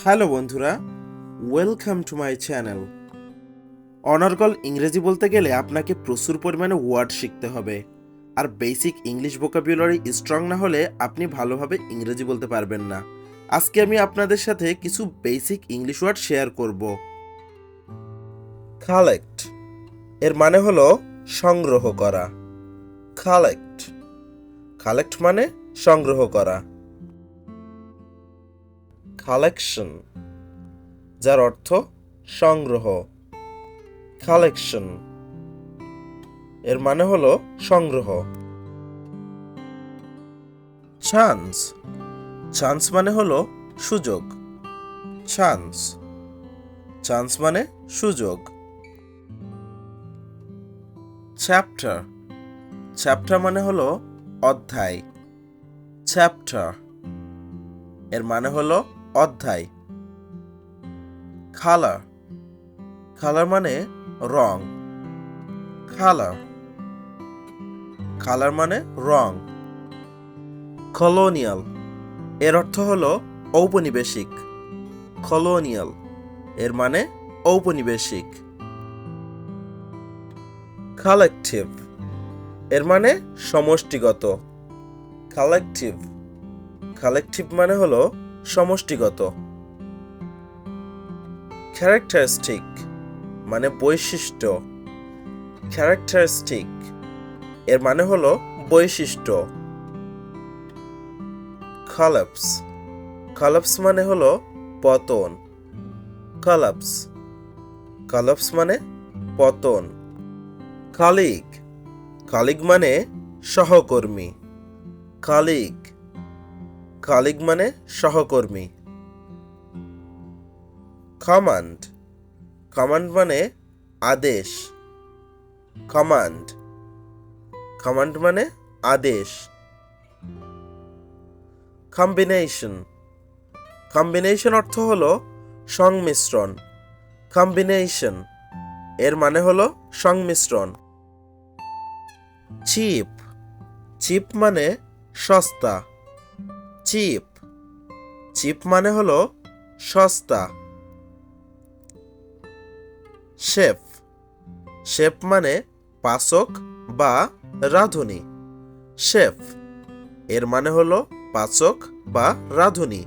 Hello বন্ধুরা, welcome to my channel. অনর্গল ইংরেজি বলতে গেলে আপনাকে প্রচুর পরিমাণে ওয়ার্ড শিখতে হবে, আর বেসিক ইংলিশ ভোকাবুলারি স্ট্রং না হলে আপনি ভালোভাবে ইংরেজি বলতে পারবেন না। আজকে আমি আপনাদের সাথে কিছু বেসিক ইংলিশ ওয়ার্ড শেয়ার করব। কালেক্ট এর মানে হলো সংগ্রহ করা। কালেক্ট কালেক্ট মানে সংগ্রহ করা। কালেকশন যার অর্থ সংগ্রহ। কালেকশন এর মানে হলো সংগ্রহ। চান্স চান্স মানে হলো সুযোগ। চান্স চান্স মানে সুযোগ। চ্যাপ্টার চ্যাপ্টার মানে হলো অধ্যায়। চ্যাপ্টার এর মানে হলো অধ্যায়। কালার কালার মানে রং। কালার কালার মানে রং। কলোনিয়াল এর অর্থ হলো ঔপনিবেশিক। কলোনিয়াল এর মানে ঔপনিবেশিক। কালেকটিভ এর মানে সমষ্টিগত। কালেকটিভ কালেকটিভ মানে হলো সমষ্টিগত। ক্যারেক্টারিস্টিক মানে বৈশিষ্ট্য। ক্যারেক্টারিস্টিক এর মানে হলো বৈশিষ্ট্য। কলাপস কলাপস মানে হলো পতন। কলাপস কলাপস মানে পতন। কলিগ কলিগ মানে সহকর্মী। কলিগ কলিগ মানে সহকর্মী। কমান্ড কমান্ড মানে আদেশ। কমান্ড কমান্ড মানে আদেশ। কম্বিনেশন কম্বিনেশন অর্থ হলো সংমিশ্রণ। কম্বিনেশন এর মানে হলো সংমিশ্রণ। চিপ চিপ মানে সস্তা। চিপ চিপ মানে হলো সস্তা। শেফ শেফ মানে পাচক বা রাঁধুনি। শেফ এর মানে হলো পাচক বা রাঁধুনি।